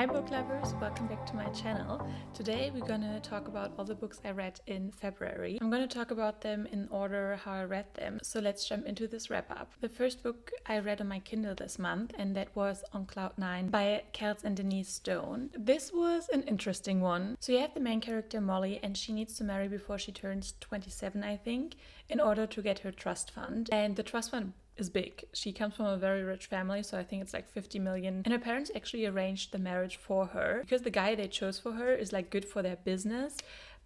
Hi book lovers, welcome back to my channel. Today we're gonna talk about all the books I read in February. I'm gonna talk about them in order how I read them, so let's jump into this wrap up. The first book I read on my Kindle this month, and that was On Cloud 9 by Kels and Denise Stone. This was an interesting one. So you have the main character Molly, and she needs to marry before she turns 27, I think, in order to get her trust fund. And the trust fund is big. She comes from a very rich family, so I think it's like 50 million. And her parents actually arranged the marriage for her because the guy they chose for her is like good for their business.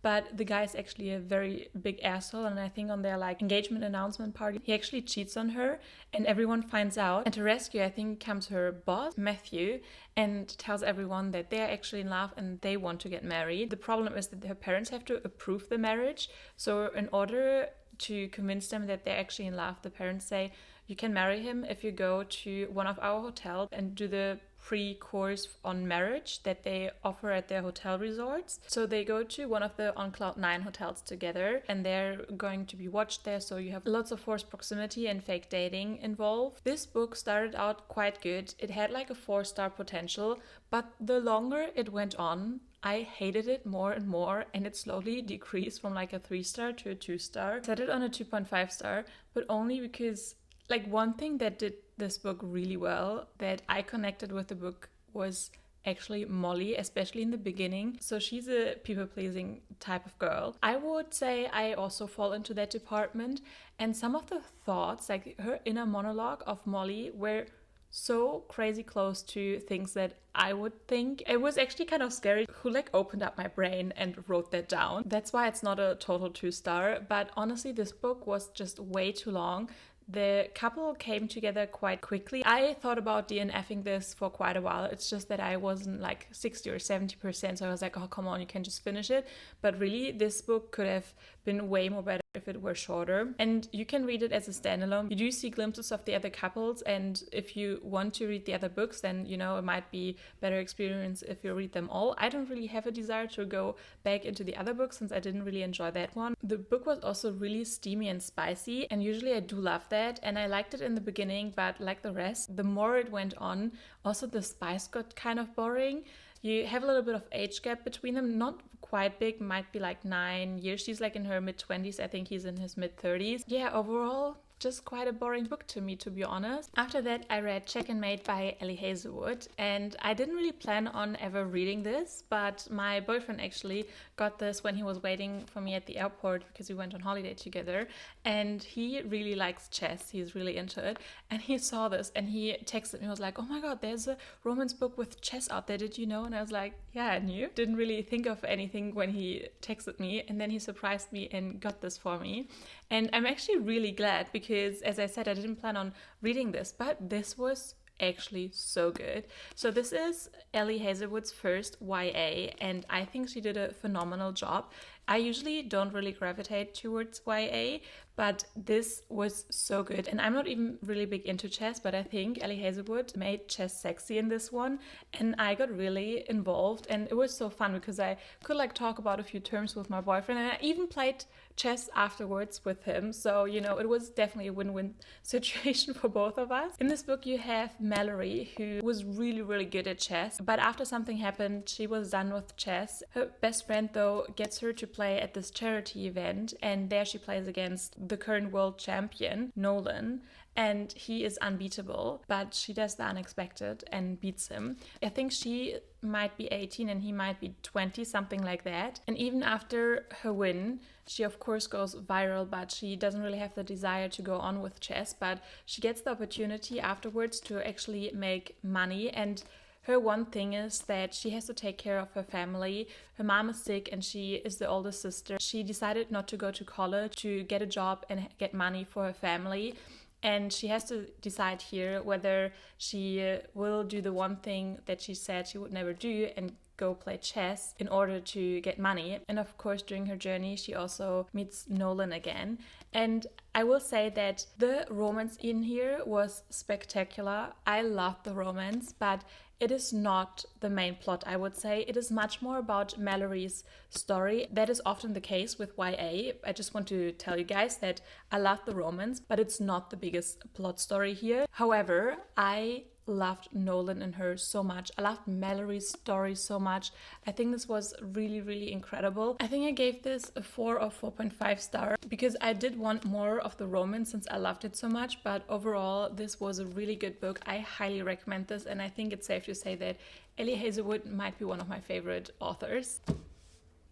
But the guy is actually a very big asshole, and I think on their like engagement announcement party, he actually cheats on her and everyone finds out. And to rescue, I think, comes her boss, Matthew, and tells everyone that they're actually in love and they want to get married. The problem is that her parents have to approve the marriage. So in order to convince them that they're actually in love, the parents say, you can marry him if you go to one of our hotels and do the pre-course on marriage that they offer at their hotel resorts. So they go to one of the On Cloud 9 hotels together, and they're going to be watched there, so you have lots of forced proximity and fake dating involved. This book started out quite good. It had like a 4-star potential, but the longer it went on, I hated it more and more, and it slowly decreased from like a 3-star to a 2-star. I set it on a 2.5 star, but only because like one thing that did this book really well, that I connected with the book, was actually Molly, especially in the beginning. So she's a people-pleasing type of girl. I would say I also fall into that department, and some of the thoughts, like her inner monologue of Molly, were so crazy close to things that I would think. It was actually kind of scary who like opened up my brain and wrote that down. That's why it's not a total 2-star, but honestly this book was just way too long. The couple came together quite quickly. I thought about DNFing this for quite a while. It's just that I wasn't like 60 or 70%, so I was like, oh, come on, you can just finish it. But really, this book could have been way more better if it were shorter. And you can read it as a standalone. You do see glimpses of the other couples, and if you want to read the other books, then, you know, it might be better experience if you read them all. I don't really have a desire to go back into the other books since I didn't really enjoy that one. The book was also really steamy and spicy, and usually I do love that, and I liked it in the beginning, but like the rest, the more it went on, also the spice got kind of boring. You have a little bit of age gap between them, not quite big, might be like 9 years. She's like in her mid-20s, I think he's in his mid-30s. Yeah, overall, just quite a boring book to me, to be honest. After that, I read Check and Mate by Ellie Hazelwood, and I didn't really plan on ever reading this, but my boyfriend actually got this when he was waiting for me at the airport because we went on holiday together, and he really likes chess. He's really into it, and he saw this and he texted me, was like, oh my god, there's a romance book with chess out there, did you know? And I was like, yeah, I knew. Didn't really think of anything when he texted me, and then he surprised me and got this for me. And I'm actually really glad because, as I said, I didn't plan on reading this, but this was actually so good. So this is Ellie Hazelwood's first YA, and I think she did a phenomenal job. I usually don't really gravitate towards YA, but this was so good. And I'm not even really big into chess, but I think Ellie Hazelwood made chess sexy in this one, and I got really involved, and it was so fun because I could like talk about a few terms with my boyfriend, and I even played chess afterwards with him. So, you know, it was definitely a win-win situation for both of us. In this book, you have Mallory, who was really, really good at chess, but after something happened, she was done with chess. Her best friend, though, gets her to play at this charity event, and there she plays against the current world champion, Nolan, and he is unbeatable, but she does the unexpected and beats him. I think she might be 18 and he might be 20, something like that. And even after her win, she of course goes viral, but she doesn't really have the desire to go on with chess, but she gets the opportunity afterwards to actually make money. And her one thing is that she has to take care of her family. Her mom is sick and she is the oldest sister. She decided not to go to college, to get a job and get money for her family. And she has to decide here whether she will do the one thing that she said she would never do and go play chess in order to get money. And of course, during her journey, she also meets Nolan again. And I will say that the romance in here was spectacular. I loved the romance, but it is not the main plot, I would say. It is much more about Mallory's story. That is often the case with YA. I just want to tell you guys that I love the romance, but it's not the biggest plot story here. However, I loved Nolan and her so much. I loved Mallory's story so much. I think this was really, really incredible. I think I gave this a 4 or 4.5 star because I did want more of the romance since I loved it so much. But overall, this was a really good book. I highly recommend this, and I think it's safe to say that Ellie Hazelwood might be one of my favorite authors.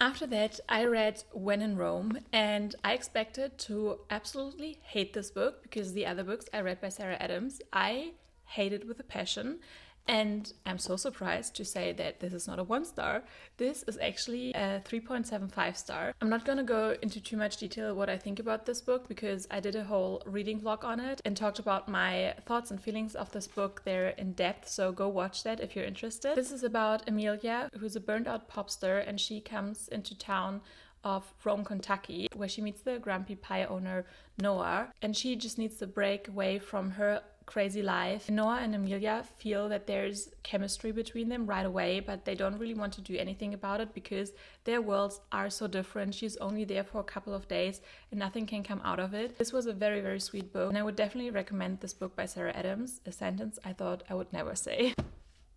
After that, I read When in Rome, and I expected to absolutely hate this book because the other books I read by Sarah Adams, I hated with a passion. And I'm so surprised to say that this is not a 1 star. This is actually a 3.75 star. I'm not going to go into too much detail what I think about this book because I did a whole reading vlog on it and talked about my thoughts and feelings of this book there in depth. So go watch that if you're interested. This is about Amelia, who's a burned out pop star, and she comes into town of Rome, Kentucky, where she meets the grumpy pie owner Noah, and she just needs to break away from her crazy life. Noah and Amelia feel that there's chemistry between them right away, but they don't really want to do anything about it because their worlds are so different. She's only there for a couple of days and nothing can come out of it. This was a very, very sweet book, and I would definitely recommend this book by Sarah Adams, a sentence I thought I would never say.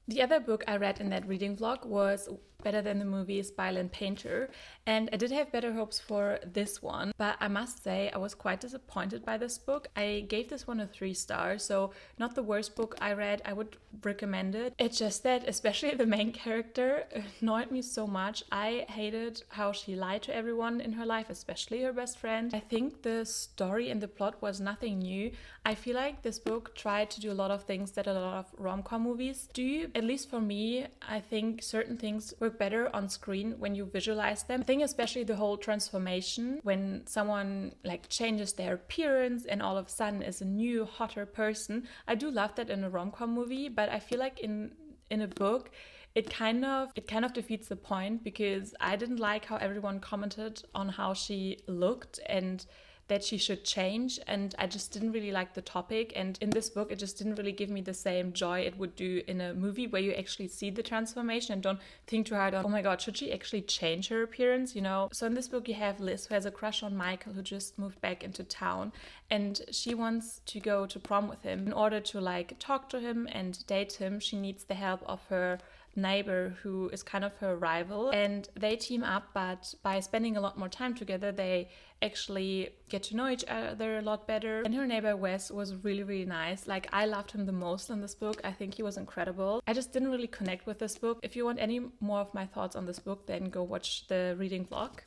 The other book I read in that reading vlog was Better Than the Movies by Lynn Painter, and I did have better hopes for this one, but I must say I was quite disappointed by this book. I gave this one a 3 star, so not the worst book I read. I would recommend it. It's just that especially the main character annoyed me so much. I hated how she lied to everyone in her life, especially her best friend. I think the story and the plot was nothing new. I feel like this book tried to do a lot of things that a lot of rom-com movies do. At least for me, I think certain things work better on screen when you visualize them. I think especially the whole transformation when someone like changes their appearance and all of a sudden is a new, hotter person. I do love that in a rom-com movie, but I feel like in a book it kind of defeats the point because I didn't like how everyone commented on how she looked and that she should change, and I just didn't really like the topic. And in this book, it just didn't really give me the same joy it would do in a movie where you actually see the transformation and don't think too hard on, oh my god, should she actually change her appearance, you know? So in this book, you have Liz, who has a crush on Michael, who just moved back into town, and she wants to go to prom with him. In order to like talk to him and date him, she needs the help of her neighbor who is kind of her rival, and they team up, but by spending a lot more time together they actually get to know each other a lot better. And her neighbor Wes was really, really nice. Like, I loved him the most in this book. I think he was incredible. I just didn't really connect with this book. If you want any more of my thoughts on this book, then go watch the reading vlog.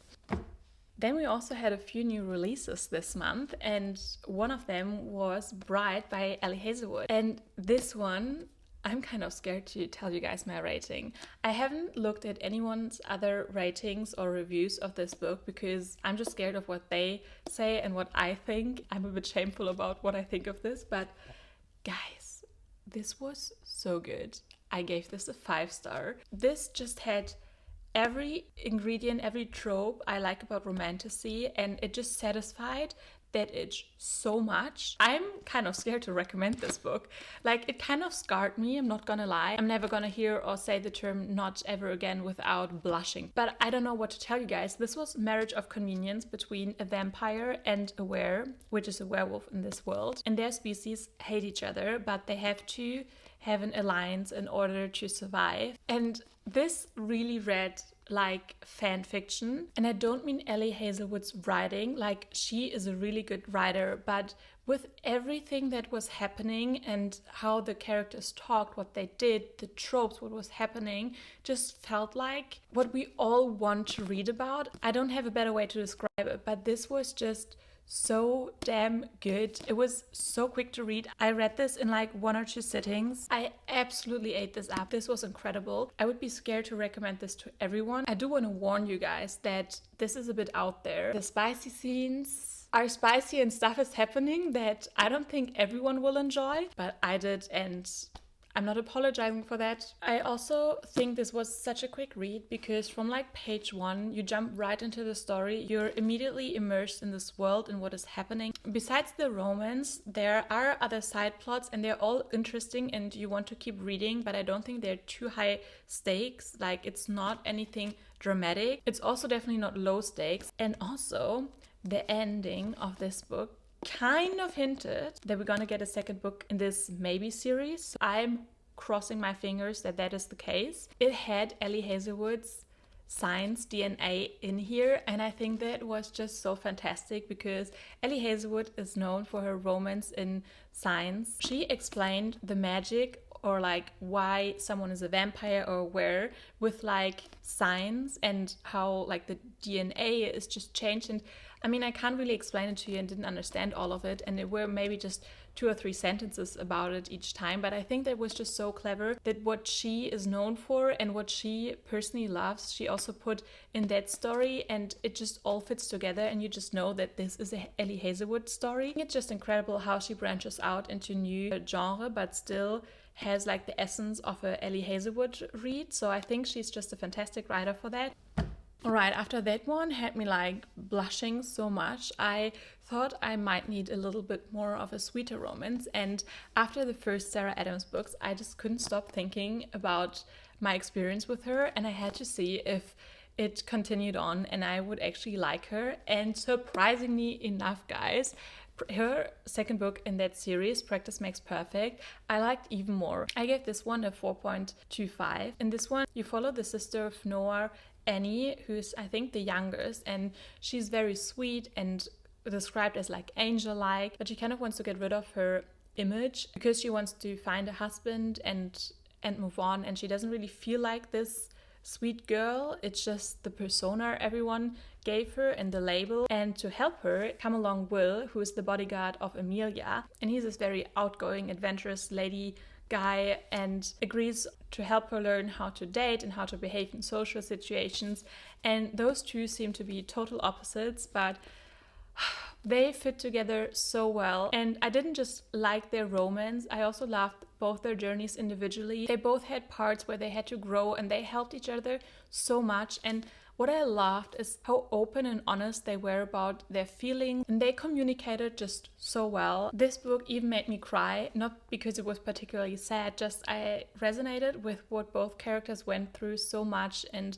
Then we also had a few new releases this month, and one of them was Bride by Ellie Hazelwood. And this one, I'm kind of scared to tell you guys my rating. I haven't looked at anyone's other ratings or reviews of this book because I'm just scared of what they say and what I think. I'm a bit shameful about what I think of this, but guys, this was so good. I gave this a 5 star. This just had every ingredient, every trope I like about romantasy, and it just satisfied that itch so much. I'm kind of scared to recommend this book. Like, it kind of scarred me, I'm not gonna lie. I'm never gonna hear or say the term not ever again without blushing. But I don't know what to tell you guys. This was marriage of convenience between a vampire and a were, which is a werewolf in this world. And their species hate each other, but they have to have an alliance in order to survive. And this really read like fan fiction, and I don't mean Ellie Hazelwood's writing. Like, she is a really good writer, but with everything that was happening and how the characters talked, what they did, the tropes, what was happening, just felt like what we all want to read about. I don't have a better way to describe it, but this was just so damn good. It was so quick to read. I read this in like 1 or 2 sittings. I absolutely ate this up. This was incredible. I would be scared to recommend this to everyone. I do want to warn you guys that this is a bit out there. The spicy scenes are spicy and stuff is happening that I don't think everyone will enjoy, but I did, and I'm not apologizing for that. I also think this was such a quick read because from like page 1, you jump right into the story. You're immediately immersed in this world and what is happening. Besides the romance, there are other side plots and they're all interesting and you want to keep reading, but I don't think they're too high stakes. Like, it's not anything dramatic. It's also definitely not low stakes. And also, the ending of this book kind of hinted that we're gonna get a second book in this maybe series. So I'm crossing my fingers that that is the case. It had Ellie Hazelwood's science DNA in here, and I think that was just so fantastic because Ellie Hazelwood is known for her romance in science. She explained the magic, or like why someone is a vampire or where, with like science and how like the DNA is just changed. And I mean, I can't really explain it to you and didn't understand all of it, and there were maybe just 2 or 3 sentences about it each time, but I think that was just so clever that what she is known for and what she personally loves, she also put in that story, and it just all fits together, and you just know that this is a Ellie Hazelwood story. It's just incredible how she branches out into new genre, but still has like the essence of a Ellie Hazelwood read. So I think she's just a fantastic writer for that. Alright, after that one had me like blushing so much, I thought I might need a little bit more of a sweeter romance, and after the first Sarah Adams books, I just couldn't stop thinking about my experience with her, and I had to see if it continued on and I would actually like her. And surprisingly enough, guys, her second book in that series, Practice Makes Perfect, I liked even more. I gave this one a 4.25. In this one, you follow the sister of Noah, Annie, who's I think the youngest, and she's very sweet and described as like angel-like, but she kind of wants to get rid of her image because she wants to find a husband and move on, and she doesn't really feel like this sweet girl. It's just the persona everyone gave her and the label. And to help her come along Will, who is the bodyguard of Amelia, and he's this very outgoing, adventurous lady guy, and agrees to help her learn how to date and how to behave in social situations. And those two seem to be total opposites, but they fit together so well. And I didn't just like their romance, I also loved both their journeys individually. They both had parts where they had to grow, and they helped each other so much. And what I loved is how open and honest they were about their feelings, and they communicated just so well. This book even made me cry, not because it was particularly sad, just I resonated with what both characters went through so much, and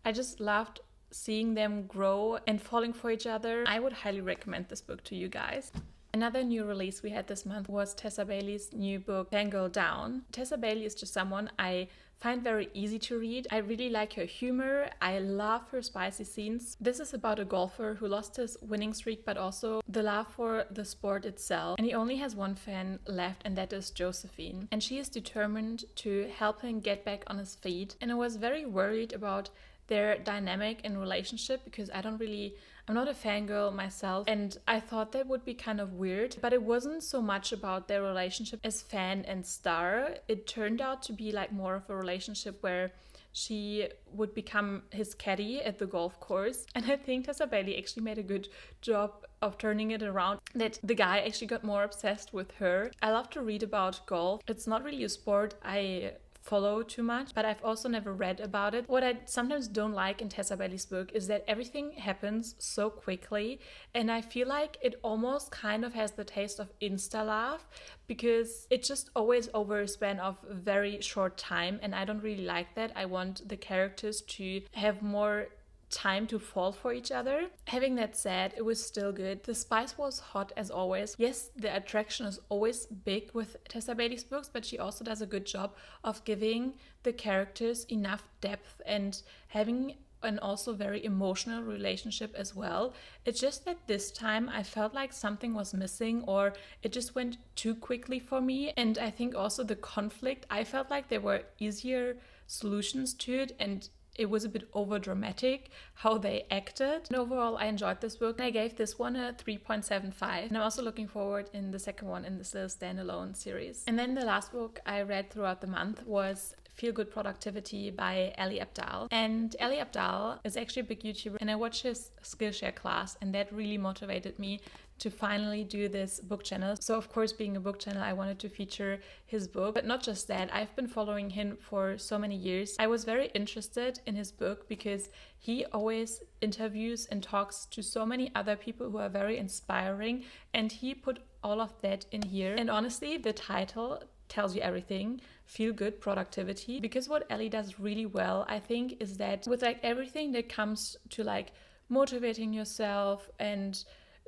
I just loved seeing them grow and falling for each other. I would highly recommend this book to you guys. Another new release we had this month was Tessa Bailey's new book, Fangirl Down. Tessa Bailey is just someone I find very easy to read. I really like her humor. I love her spicy scenes. This is about a golfer who lost his winning streak, but also the love for the sport itself. And he only has one fan left, and that is Josephine. And she is determined to help him get back on his feet. And I was very worried about their dynamic and relationship because I'm not a fangirl myself, and I thought that would be kind of weird, but it wasn't so much about their relationship as fan and star. It turned out to be like more of a relationship where she would become his caddy at the golf course. And I think Tessa Bailey actually made a good job of turning it around, that the guy actually got more obsessed with her. I love to read about golf. It's not really a sport I follow too much, but I've also never read about it. What I sometimes don't like in Tessa Bailey's book is that everything happens so quickly, and I feel like it almost kind of has the taste of insta-love because it's just always over a span of a very short time, and I don't really like that. I want the characters to have more time to fall for each other. Having that said, it was still good. The spice was hot as always. Yes, the attraction is always big with Tessa Bailey's books, but she also does a good job of giving the characters enough depth and having an also very emotional relationship as well. It's just that this time I felt like something was missing, or it just went too quickly for me. And I think also the conflict, I felt like there were easier solutions to it, and it was a bit over dramatic how they acted. And overall, I enjoyed this book. I gave this one a 3.75. And I'm also looking forward in the second one in this little standalone series. And then the last book I read throughout the month was Feel Good Productivity by Ali Abdaal. And Ali Abdaal is actually a big YouTuber, and I watched his Skillshare class, and that really motivated me to finally do this book channel. So of course, being a book channel, I wanted to feature his book, but not just that. I've been following him for so many years. I was very interested in his book because he always interviews and talks to so many other people who are very inspiring, and he put all of that in here. And honestly, the title tells you everything. Feel Good Productivity. Because what Ellie does really well, I think, is that with like everything that comes to like motivating yourself and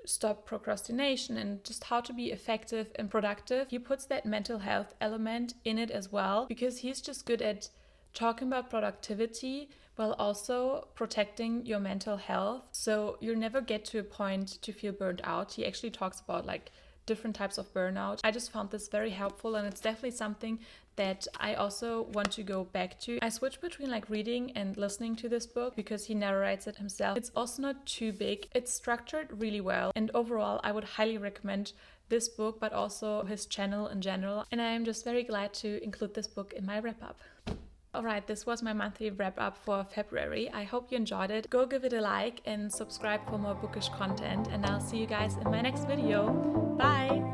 stop procrastination and just how to be effective and productive. He puts that mental health element in it as well, because he's just good at talking about productivity while also protecting your mental health. So you never get to a point to feel burned out. He actually talks about like different types of burnout. I just found this very helpful, and it's definitely something that I also want to go back to. I switch between like reading and listening to this book because he narrates it himself. It's also not too big. It's structured really well, and overall I would highly recommend this book, but also his channel in general. And I am just very glad to include this book in my wrap up. Alright, this was my monthly wrap up for February. I hope you enjoyed it. Go give it a like and subscribe for more bookish content, and I'll see you guys in my next video. Bye!